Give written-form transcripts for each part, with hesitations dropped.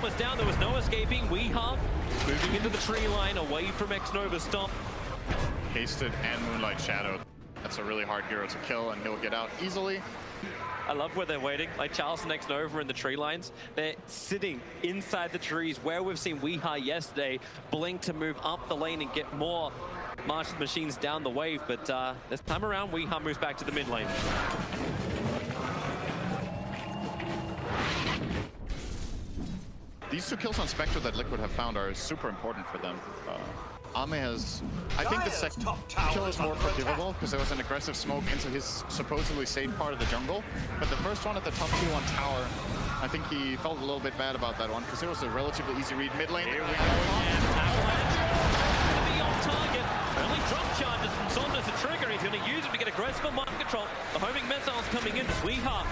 was down. There was no escaping. Weehaw moving into the tree line away from X-Nova's stomp. Hasted and Moonlight Shadow. That's a really hard hero to kill, and he'll get out easily. I love where they're waiting. Like Charles and X-Nova in the tree lines. They're sitting inside the trees where we've seen Weehaw yesterday blink to move up the lane and get more Martian machines down the wave. But this time around, Weehaw moves back to the mid lane. These two kills on Spectre that Liquid have found are super important for them. Ame has... I think the second kill is more forgivable because there was an aggressive smoke into his supposedly safe part of the jungle. But the first one at the top 2 on tower, I think he felt a little bit bad about that one because it was a relatively easy read mid lane. Here we go again. Avalanche going to be on target. Only drop charges from Sonda to trigger. He's going to use it to get aggressive on mind control. The homing missiles coming in. Weehaw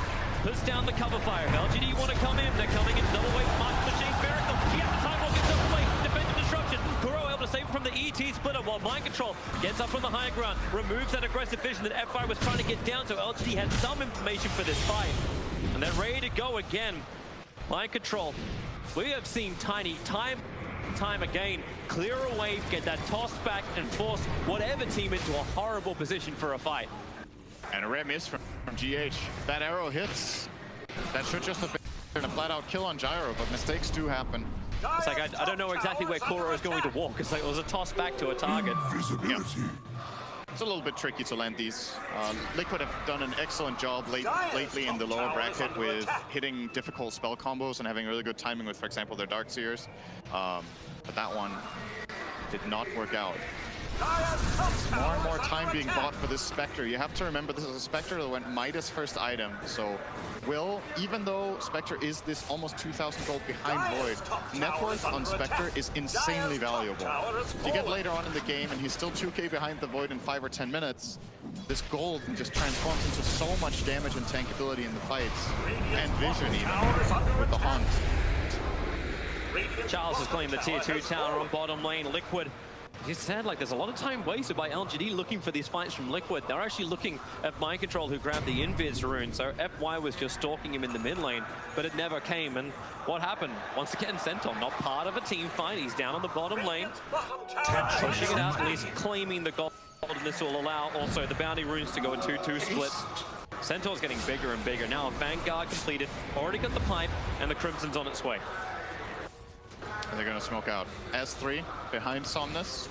puts down the cover fire. LGD want to come in. They're coming in double wave. Martian machine. Miracle. He has the time walk himself away. Defensive disruption. Kuro able to save him from the ET splitter while mind control gets up from the high ground. Removes that aggressive vision that FI was trying to get down. So LGD had some information for this fight. And they're ready to go again. Mind control. We have seen Tiny time again clear a wave, get that tossed back, and force whatever team into a horrible position for a fight. And a rare miss from GH. That arrow hits. That should just have been a flat-out kill on Gyro, but mistakes do happen. It's like I don't know exactly where Kuro is going to walk. It's like it was a toss back to a target. Yeah. It's a little bit tricky to land these. Liquid have done an excellent job lately in the lower bracket with hitting difficult spell combos and having really good timing with, for example, their Darkseers. But that one did not work out. More and more time being bought for this Spectre. You have to remember this is a Spectre that went Midas first item. So even though Spectre is this almost 2,000 gold behind Void, net worth on Spectre is insanely valuable. If you get later on in the game and he's still 2k behind the Void in 5 or 10 minutes, this gold just transforms into so much damage and tankability in the fights. And vision even, with the Haunt. Charles has claimed the tier 2 tower on bottom lane. Liquid, he said, like, there's a lot of time wasted by LGD looking for these fights from Liquid. They're actually looking at Mind Control, who grabbed the Invis rune, so FY was just stalking him in the mid lane, but it never came. And what happened? Once again, Sentinel, not part of a team fight. He's down on the bottom lane, pushing it out, at least claiming the gold, and this will allow also the bounty runes to go a 2-2 split. Centaur's getting bigger and bigger. Now Vanguard completed, already got the pipe, and the Crimson's on its way. And they're going to smoke out. S3 behind Somnus,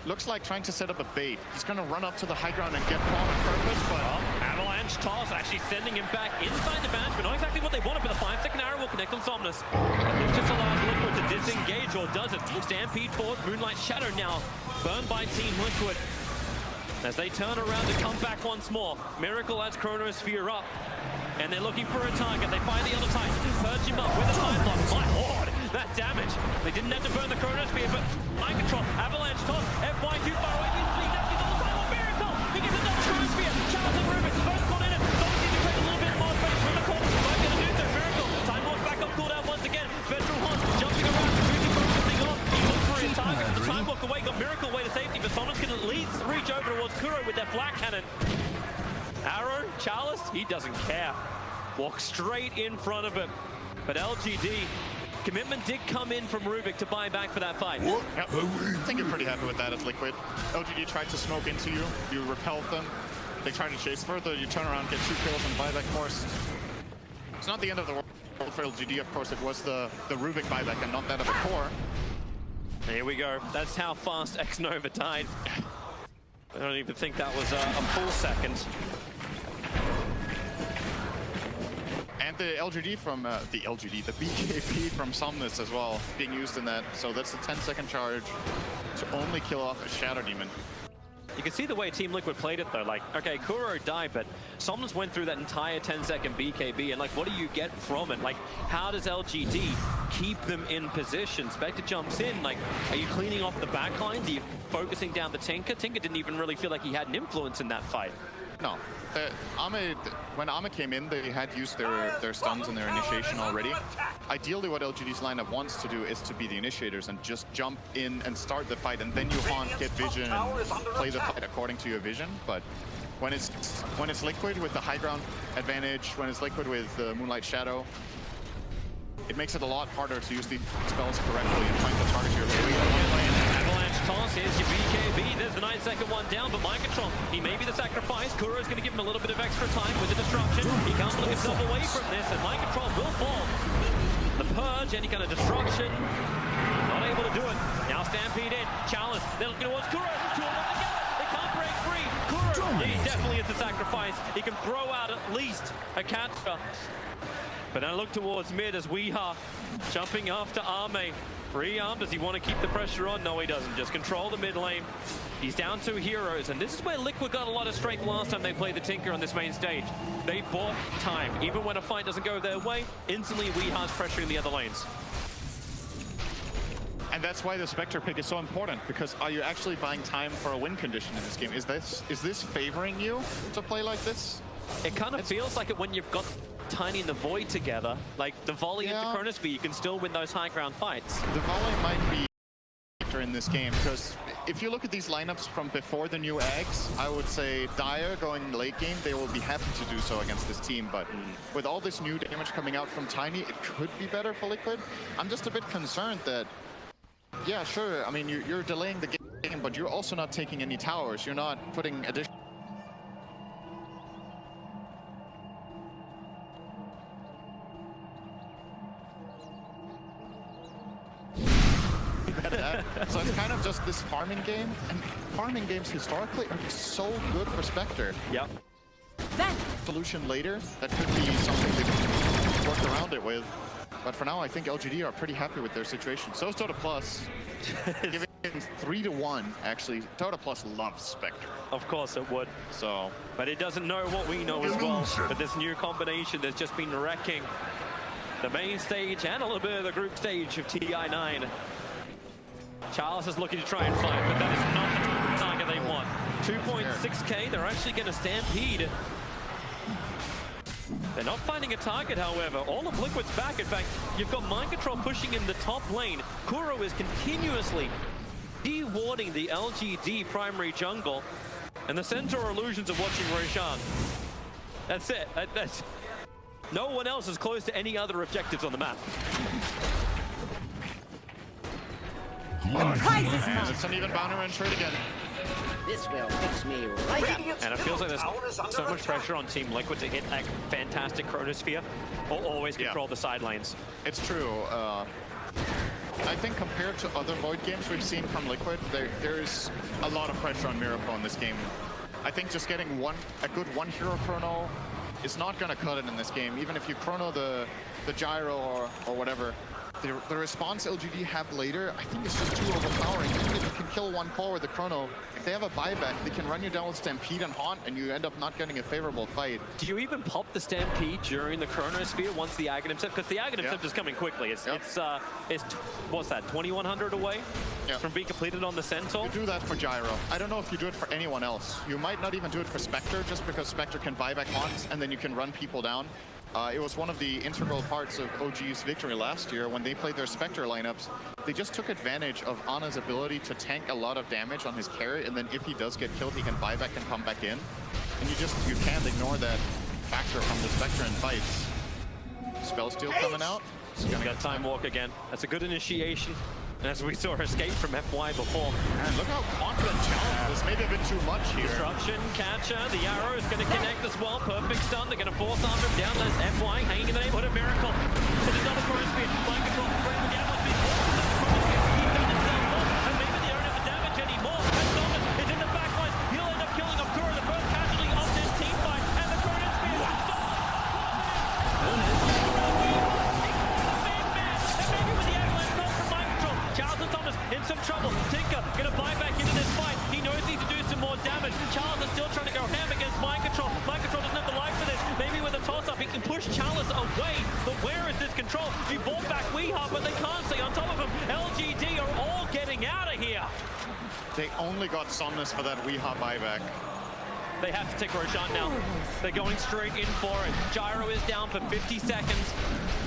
looks like trying to set up a bait. He's going to run up to the high ground and get caught on purpose, but... Avalanche toss actually sending him back inside the bounce, but not exactly what they wanted, but the 5-second arrow will connect on Somnus. And this just allows Liquid to disengage, or does it? Stampede forward, Moonlight Shadow now burned by Team Liquid. As they turn around to come back once more, Miracle adds Chronosphere up, and they're looking for a target. They find the other Titan, purge him up with a time lock. My lord, that damage. They didn't have to burn the Chronosphere, but Mind Control, Avalanche toss, FY too far away. He's actually got the final Miracle. He gets another Chronosphere. Charles and Rubik both caught in it. Someone needs to take a little bit more space from the corner. Might get a do so. Miracle, time lock back up, cooldown once again. Spectral Hunt jumping around, Fuji focusing on. He looks for his target, but the time lock away got Miracle way to safety, but Someone's can at least reach over towards Kuro with their flat cannon. Arrow, Charles, he doesn't care. Walks straight in front of him. But LGD, commitment did come in from Rubik to buy back for that fight. Yep. I think you're pretty happy with that as Liquid. LGD tried to smoke into you, you repelled them. They tried to chase further, you turn around, get 2 kills and buyback forced. It's not the end of the world for LGD, of course. It was the Rubik buyback and not that of the core. Here we go. That's how fast X-Nova died. I don't even think that was a full second. And the LGD from, the BKB from Somnus as well, being used in that. So that's a 10-second charge to only kill off a Shadow Demon. You can see the way Team Liquid played it though. Like, okay, Kuro died, but Somnus went through that entire 10-second BKB, and like, what do you get from it? Like, how does LGD keep them in position? Spectre jumps in, like, are you cleaning off the back lines? Are you focusing down the Tinker? Tinker didn't even really feel like he had an influence in that fight. No. When Ame came in, they had used their stuns and their initiation already. Ideally, what LGD's lineup wants to do is to be the initiators and just jump in and start the fight, and then you haunt, get vision, and play the fight according to your vision. But when it's Liquid with the high ground advantage, when it's Liquid with the Moonlight Shadow, it makes it a lot harder to use the spells correctly and find the target you're looking Avalanche toss, here's your BKB, there's the 9-second one down, but Mind Control, he may be the sacrifice. Kuro's going to give him a little bit of extra time with the destruction. He can't look himself away from this, and Mind Control will fall. The Purge, any kind of destruction, not able to do it. Now Stampede in, Chalice, they're looking towards Kuro, two of them together, they can't break free. Kuro, he definitely is the sacrifice. He can throw out at least a catcher. But now look towards mid as Weeha jumping after Arme. Rearm, does he want to keep the pressure on? No, he doesn't. Just control the mid lane. He's down 2 heroes, and this is where Liquid got a lot of strength last time they played the Tinker on this main stage. They bought time. Even when a fight doesn't go their way, instantly Weeha's pressuring the other lanes. And that's why the Spectre pick is so important, because are you actually buying time for a win condition in this game? Is this favoring you to play like this? It kind of feels like it when you've got Tiny and the Void together, like the volley into Chronosphere, you can still win those high ground fights. The volley might be a factor in this game, because if you look at these lineups from before the new eggs, I would say Dire going late game, they will be happy to do so against this team, but with all this new damage coming out from Tiny, it could be better for Liquid. I'm just a bit concerned that, yeah, sure, I mean, you're delaying the game, but you're also not taking any towers. You're not putting additional... So it's kind of just this farming game, and farming games historically are so good for Spectre. Yep. Solution later, that could be something they can work around it with. But for now, I think LGD are pretty happy with their situation. So is Dota Plus. Giving 3-1, actually. Dota Plus loves Spectre. Of course it would. So, but it doesn't know what we know as well. But this new combination that's just been wrecking the main stage and a little bit of the group stage of TI9. Charles is looking to try and fight, but that is not the target they want. 2.6k, they're actually going to stampede. They're not finding a target, however. All of Liquid's back. In fact, you've got Mind Control pushing in the top lane. Kuro is continuously de-warding the LGD primary jungle. And the Centaur illusions of watching Roshan. That's it. That's... No one else is close to any other objectives on the map. It's an even boundary and trade again. This will fix me right up. And it feels like there's so much pressure on Team Liquid to hit that fantastic Chronosphere or always control the side lanes. It's true. I think compared to other Void games we've seen from Liquid, there's a lot of pressure on Miracle in this game. I think just getting a good one hero chrono is not going to cut it in this game. Even if you chrono the gyro or whatever, the response LGD have later, I think it's just too overpowering. Even if you can kill one core with the chrono, if they have a buyback, they can run you down with Stampede and Haunt, and you end up not getting a favorable fight. Do you even pop the Stampede during the Chronosphere once the Aghanim Sip? Because the Aghanim Sip is coming quickly. It's what's that, 2100 away from being completed on the Centaur? You do that for Gyro. I don't know if you do it for anyone else. You might not even do it for Spectre, just because Spectre can buyback Haunts, and then you can run people down. It was one of the integral parts of OG's victory last year when they played their Spectre lineups. They just took advantage of Ana's ability to tank a lot of damage on his carry, and then if he does get killed, he can buy back and come back in. And you can't ignore that factor from the Spectre in fights. Spellsteal coming out. We got Time Walk again. That's a good initiation. And as we saw her escape from FY before. And look how confident Challenge is. Maybe a bit too much here. Disruption, catcher, the arrow is going to connect as well. Perfect stun. They're going to force armor him down. There's FY hanging in the neighborhood of Miracle. There's another Chronosphere. Mind Control. Bring the arrow. He's done himself off. And maybe they don't have the damage anymore. And Thomas is in the back line. He'll end up killing Okura, the first casualty of this team fight. And the Chronosphere. Charles and Thomas in some trouble. Tinker gonna buy back into this fight. He knows he needs to do some more damage. Charles is still trying to go ham against Mind Control. Mind Control doesn't have the life for this. Maybe with a toss-up he can push Chalice away. But where is this control? He bought back Weeha, but they can't stay on top of him. LGD are all getting out of here. They only got Somnus for that Weeha buyback. They have to take Roshan now. They're going straight in for it. Gyro is down for 50 seconds.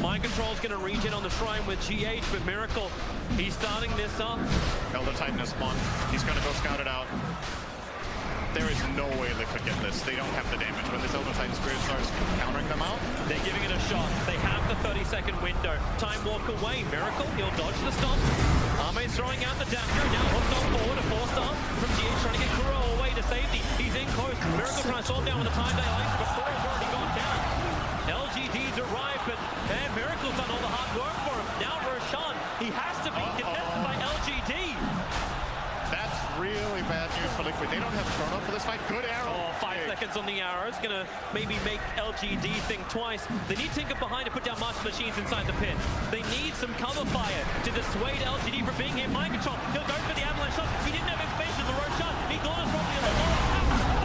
Mind Control's going to regen on the Shrine with GH, but Miracle, he's starting this up. Elder Titan is spawned. He's going to go scout it out. there is no way Liquid get this. They don't have the damage. When this Elder Titan Spirit starts countering them out, they're giving it a shot. They have the 30-second window. Time walk away. Miracle, he'll dodge the stomp. Arme's throwing out the Daphne. Now hooked on forward. A 4-star from GH trying to get Kuro away to safety. He's in close. Miracle trying to storm down with the time delay, but Kuro's already gone down. LGD's arrived, but man, Miracle's done all the hard work for him. Now Roshan, he has to be contested by LGD. That's really bad news for Liquid. They don't have Chrono for this fight. Good arrow. Oh, 5 seconds on the arrow. It's gonna maybe make LGD think twice. They need Tinker behind to put down Master Machines inside the pit. They need some cover fire to dissuade LGD from being hit. Mind control. He'll go for the avalanche shot. He didn't have information for Roshan. He thought it was probably a little lower.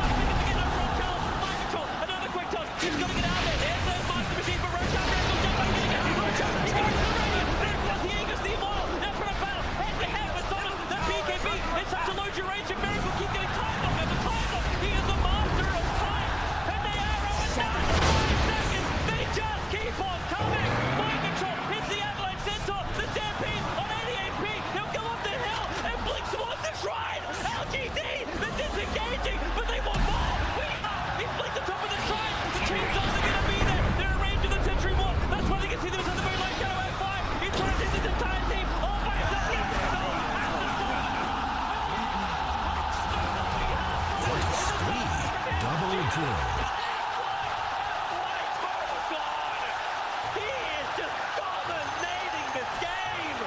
5 seconds to get over on Charles. Mind control. Another quick toss. He's got to get out there. There's the Master Machine for Roshan. Roshan jump back in again. Roshan, he goes to the radio. There was the Aegis, the Immortal. Now for a battle. Head to head with Thomas. That BKB. It's such a low duration. Miracle keep getting timed off after time off. He is the master of time. And they arrow it down. 5 seconds. They just keep on coming. Mind control. Hits the avalanche centaur. The Stampede on 80 AP. He'll go up the hill and blink towards the shrine. LGD. They're disengaging, but they want more. He's blinked the top of the shrine. The chainsaws are going to be there. They're in range of the Sentry Wall. That's why they can see them on the moonlight shadow at 5. He turns into the entire team all by himself. Double kill. He is just dominating this game.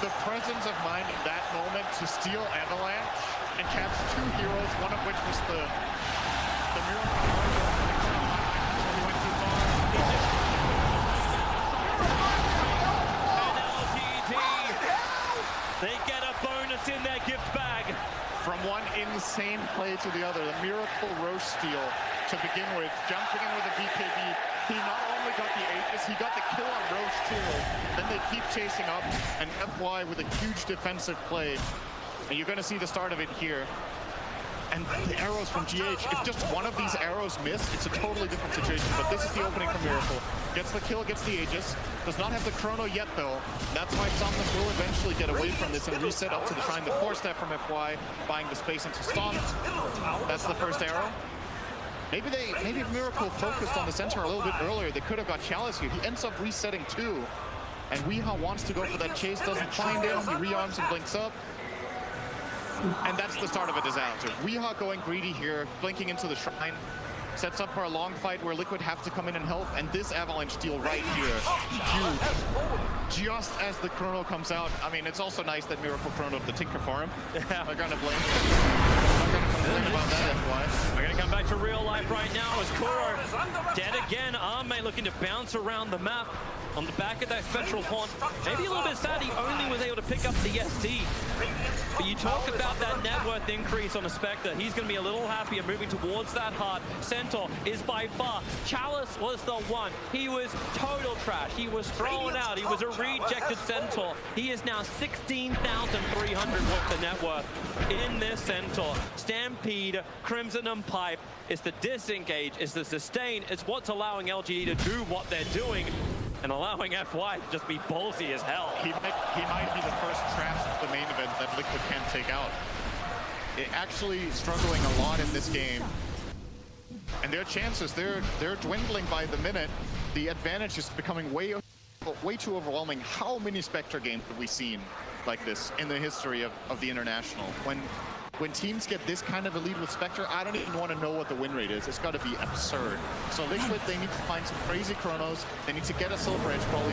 The presence of mind in that moment to steal Avalanche and catch 2 heroes, one of which was the Miracle. He went too far. And LGD, they get a bonus in their gift bag. From one insane play to the other, the Miracle Roche steal to begin with, jumping in with a BKB. He not only got the Aegis, he got the kill on Roche too. Then they keep chasing up, and FY with a huge defensive play. And you're going to see the start of it here. And the arrows from GH, if just one of these arrows miss, it's a totally different situation. But this is the opening for Miracle. Gets the kill, gets the Aegis. Does not have the Chrono yet, though. That's why Somnus will eventually get away from this and reset up to the shrine. The 4-step from FY, buying the space into Stomp. That's the first arrow. Maybe Miracle focused on the center a little bit earlier. They could have got Chalice here. He ends up resetting too. And Weehaw wants to go for that chase, doesn't find him. He rearms and blinks up. And that's the start of a disaster. Weehaw going greedy here, blinking into the shrine. Sets up for a long fight where Liquid have to come in and help. And this avalanche steal right here, huge. Just as the Chrono comes out. I mean, it's also nice that Miracle Chronoed the Tinker for him. I'm gonna blame him. I'm gonna complain about that, FY. We're gonna come back to real life right now as Kuro dead again. Arme looking to bounce around the map on the back of that Spectral Pond. Maybe a little bit sad he only was able to pick up the SD. But you talk about that net worth increase on a Spectre. He's gonna be a little happier moving towards that heart. Centaur is by far. Chalice was the one. He was total trash. He was thrown out. He was a rejected Centaur. He is now 16,300 worth of net worth in this Centaur. Stampede, Crimson and Pipe. It's the disengage, it's the sustain, it's what's allowing LGD to do what they're doing and allowing FY to just be ballsy as hell. He might be the first trash of the main event that Liquid can't take out. Actually struggling a lot in this game. And their chances, they're dwindling by the minute. The advantage is becoming way too overwhelming. How many Spectre games have we seen like this in the history of the International? When teams get this kind of a lead with Spectre, I don't even want to know what the win rate is. It's got to be absurd. So Liquid, they need to find some crazy chronos. They need to get a Silver Edge probably.